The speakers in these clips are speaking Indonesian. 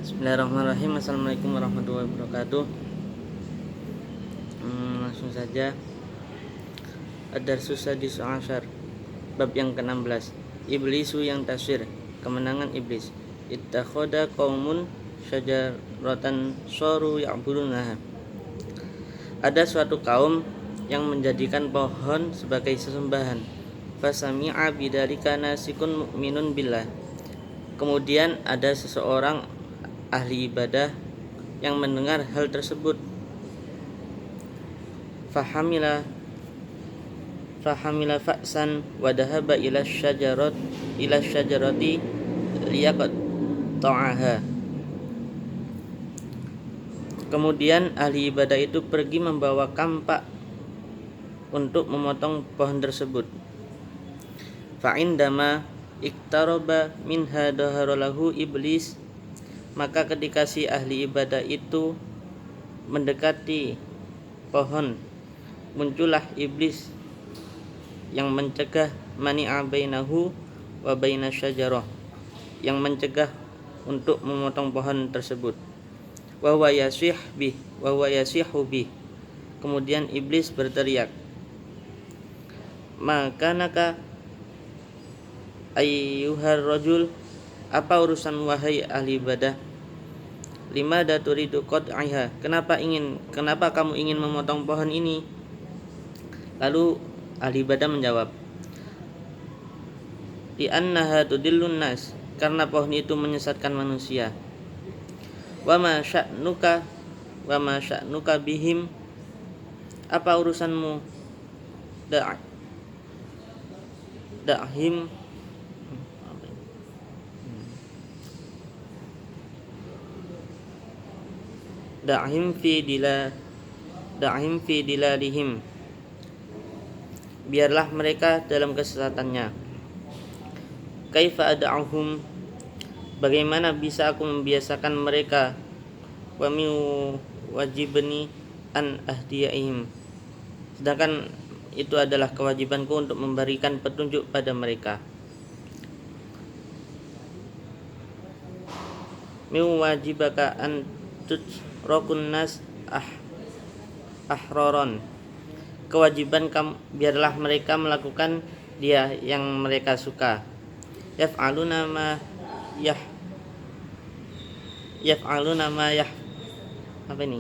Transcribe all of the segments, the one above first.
Bismillahirrahmanirrahim. Assalamualaikum warahmatullahi wabarakatuh. Langsung saja. Ad-Darsus Sadis Ashar, bab yang ke-16. Iblisu yang tasir, kemenangan iblis. Ittakhoda qaumun syajaratan saru ya'budunaha. Ada suatu kaum yang menjadikan pohon sebagai sesembahan. Fasami'a bidzalika nasikun mu'minun billah. Kemudian ada seseorang ahli ibadah yang mendengar hal tersebut. Fahamila fa'san wa dhahaba ila syajarati liyaqta'aha. Kemudian ahli ibadah itu pergi membawa kampak untuk memotong pohon tersebut. Fa'indama iktaraba minha daharalahu iblis. Maka ketika si ahli ibadah itu mendekati pohon, muncullah iblis yang mencegah mani'a bainahu wa baina syajarah, yang mencegah untuk memotong pohon tersebut. Wa huwa yasihu bih. Kemudian iblis berteriak, "Makanaka ayyuhar rajul, apa urusan wahai ahli ibadah? Lima daturidu qad'iha, kenapa kamu ingin memotong pohon ini?" Lalu ahli ibadah menjawab, "Li'annaha tudillun nas," karena pohon itu menyesatkan manusia. Wa ma sya'nuka bihim, apa urusanmu da'him da'him fi dilalihim, biarlah mereka dalam kesesatannya. Kaifa ad'uhum, bagaimana bisa aku membiasakan mereka? Wa mi wajibni an ahdiyaihim, sedangkan itu adalah kewajibanku untuk memberikan petunjuk pada mereka. Mi wajibaka an rokun nas ahroron, kewajiban kamu biarlah mereka melakukan dia yang mereka suka. Yaf'aluna ma apa ini?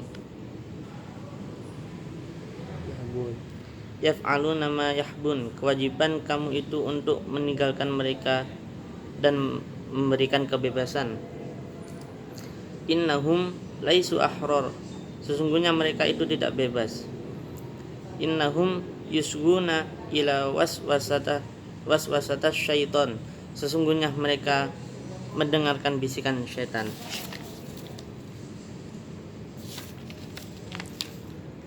Yaf'aluna ma yahbun, kewajiban kamu itu untuk meninggalkan mereka dan memberikan kebebasan. Innahum laisu ahror, sesungguhnya mereka itu tidak bebas. Innahum yusguna ila waswasata syaitan, sesungguhnya mereka mendengarkan bisikan syaitan.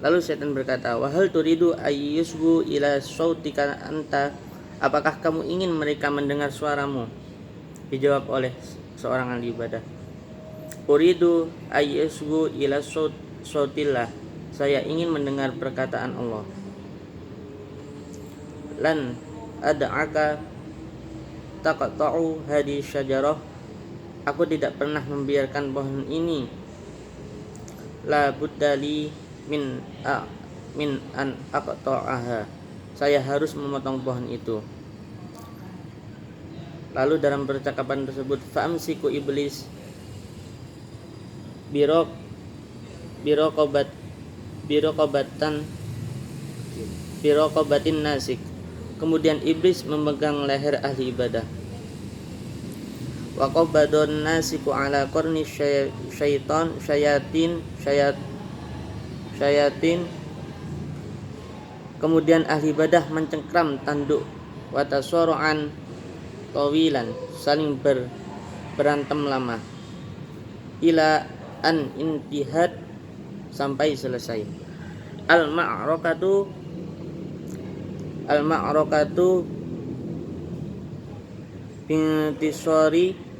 Lalu syaitan berkata, "Wahal turidu ayyusgu ila sautika anta, apakah kamu ingin mereka mendengar suaramu?" Dijawab oleh seorang ahli ibadah, "Uridu ayyusgu ila sautillah, saya ingin mendengar perkataan Allah." Lan ad'aka taqta'u hadi syajarah, aku tidak pernah membiarkan pohon ini. La buddali min an aqta'aha, saya harus memotong pohon itu. Lalu dalam percakapan tersebut, fa'amsiku iblis biroqobatin nasik, kemudian iblis memegang leher ahli ibadah. Wa qabadun nasiku ala qarni syayatin, kemudian ahli ibadah mencengkram tanduk watasoro'an tawilan, saling berantem lama, ila an intihad, sampai selesai. Al-ma'rakatu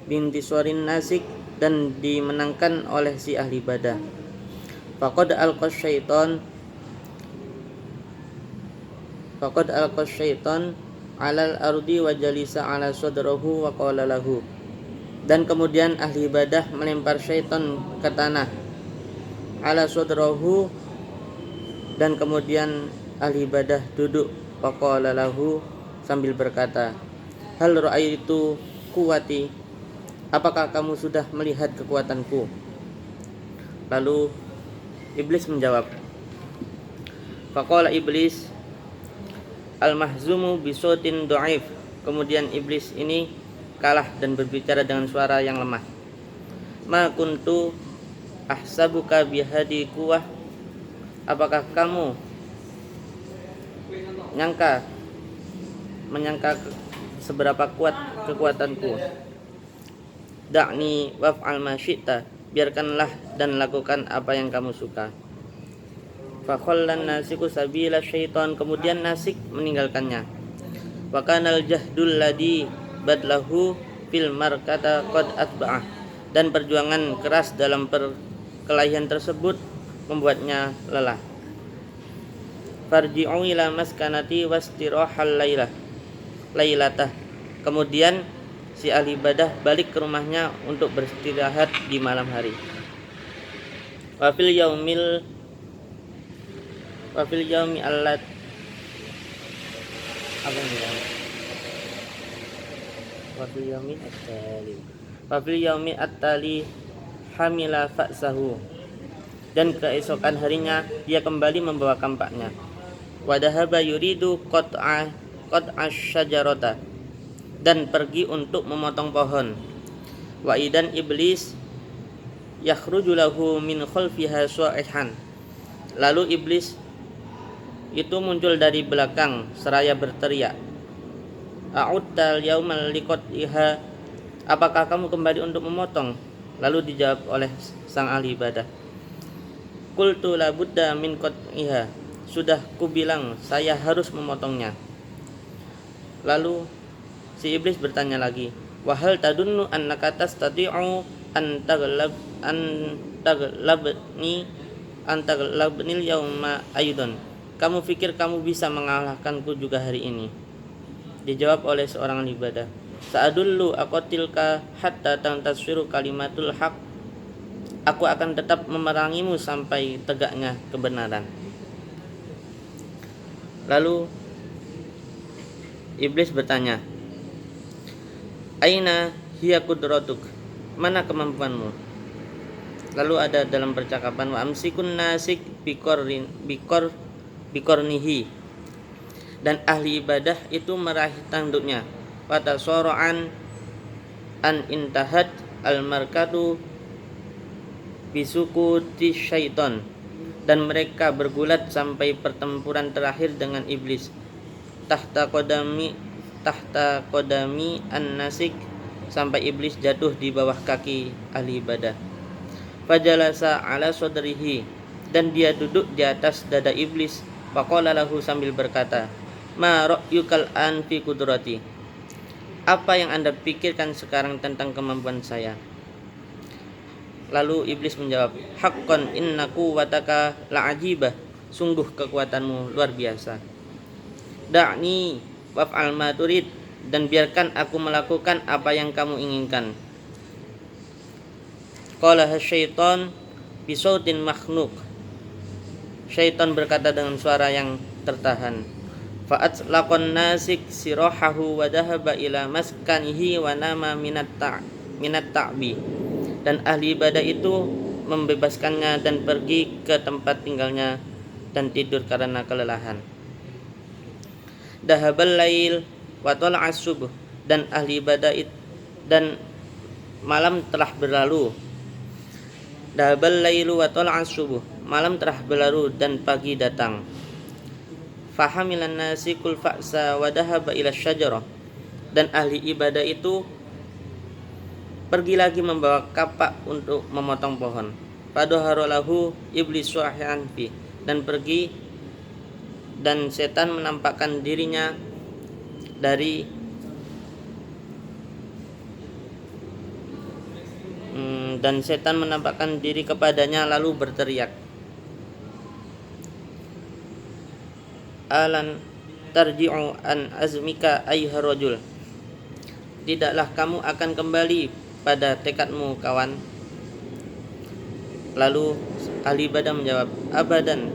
bintisorin nasik, dan dimenangkan oleh si ahli ibadah. Faqad alqa syaitan alal ardi wa jalisa ala sadrahu wa qala lahu, Dan kemudian ahli ibadah melempar syaitan ke tanah ala sodrahu, dan kemudian ahli ibadah duduk faqala lahu sambil berkata, hal ra'aitu quwati, apakah kamu sudah melihat kekuatanku? Lalu iblis menjawab, faqala iblis al mahzumu bisotin dhaif, kemudian iblis ini kalah dan berbicara dengan suara yang lemah, ma kuntu ahsabuka bihadi kuwah, apakah kamu menyangka seberapa kuat kekuatanku? Da'ni waf'al ma syi'ta, biarkanlah dan lakukan apa yang kamu suka. Fa khallan nasiku sabila syaitan, kemudian Nasik meninggalkannya. Wa kanal jahdul ladhi badlahu fil markata qad atba'ah, dan perjuangan keras dalam perkelahian tersebut membuatnya lelah. Farji'u ila maskanati wastirahal lailatah, kemudian si ahli ibadah balik ke rumahnya untuk beristirahat di malam hari. Wa fil yaumi allat apa ini? Wafil yaumi at-tali hamila fa'sahu, dan keesokan harinya dia kembali membawa kampaknya. Wadahaba yuridu qat'a syajarata, dan pergi untuk memotong pohon. Wa idan iblis yakhruju lahu min khalfiha su'ihan, lalu iblis itu muncul dari belakang seraya berteriak, a'udtal yaumal liqat'iha, apakah kamu kembali untuk memotong? Lalu dijawab oleh sang ahli ibadah, qultu la budda min qat'iha, sudah kubilang saya harus memotongnya. Lalu si iblis bertanya lagi, wa hal tadunnu annaka tastati'u an taglabni yauma aidon, kamu pikir kamu bisa mengalahkanku juga hari ini? Dijawab oleh seorang ibadah, sa'adullu aqatilka hatta tantasfiru kalimatul haq, aku akan tetap memerangimu sampai tegaknya kebenaran. Lalu iblis bertanya, aina hiya qudratuk, mana kemampuanmu? Lalu ada dalam percakapan, wa amsikun nasik bikornihi, dan ahli ibadah itu meraih tanduknya. Fatasoro'an an intahat al-markatu bisukuti syaiton, dan mereka bergulat sampai pertempuran terakhir dengan iblis. Tahta kodami an-nasik, sampai iblis jatuh di bawah kaki ahli ibadah. Fajalasa ala sodrihi, dan dia duduk di atas dada iblis. Faqala lahu, sambil berkata, ma ra'yukal an fi qudrati, apa yang Anda pikirkan sekarang tentang kemampuan saya? Lalu iblis menjawab, haqqan inna quwwataka la'ajibah, sungguh kekuatanmu luar biasa. Da'ni waf'al ma turid, dan biarkan aku melakukan apa yang kamu inginkan. Qala syaitan bisautin makhnuk, syaitan berkata dengan suara yang tertahan, fa'atlaqan nasik sirahahu wa dhahaba ila maskanihi wa nama minat ta'bi, dan ahli ibadah itu membebaskannya dan pergi ke tempat tinggalnya dan tidur karena kelelahan. Dahabal lail wa tala'as subuh, dan ahli ibadah dan malam telah berlalu. Dahabal lailu wa tala'as subuh, malam telah berlalu dan pagi datang. Fahamilan nasikul fa'sa wa dahaba ila syajarah, dan ahli ibadah itu pergi lagi membawa kapak untuk memotong pohon. Fadoharolahu iblis suahan fi, dan pergi, dan setan menampakkan dirinya dari dan setan menampakkan diri kepadanya lalu berteriak, alan tarji'u an azmika ayyuhar rajul, tidaklah kamu akan kembali pada tekadmu kawan? Lalu ahli ibadah menjawab, abadan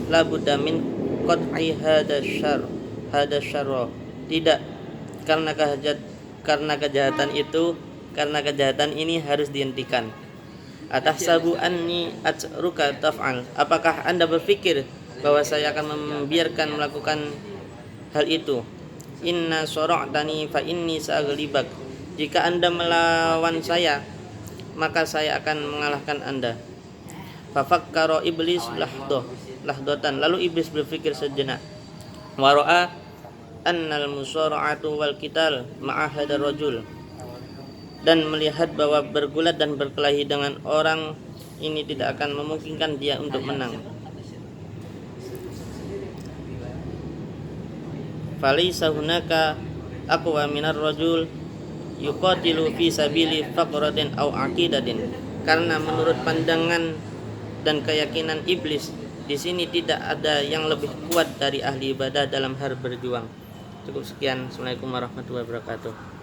la budda min qat'i hada syarra. Tidak, karena kejahatan ini harus dihentikan. Atahsabu anni atruka taf'al. Apakah Anda berpikir bahwa saya akan membiarkan melakukan hal itu? Inna sora'tani fa inni sa'aglibak. Jika Anda melawan saya, maka saya akan mengalahkan Anda. Fafakkara iblis lahdotan. Lalu iblis berpikir sejenak. Wara'a annal musara'atu wal qital ma'a hadar rajul. Dan melihat bahwa bergulat dan berkelahi dengan orang ini tidak akan memungkinkan dia untuk menang. Falaysa hunaka aqwa minar rajul yuqatilu fi sabili faqratin aw aqidatin. Karena menurut pandangan dan keyakinan iblis, di sini tidak ada yang lebih kuat dari ahli ibadah dalam hal berjuang. Cukup sekian. Assalamualaikum warahmatullahi wabarakatuh.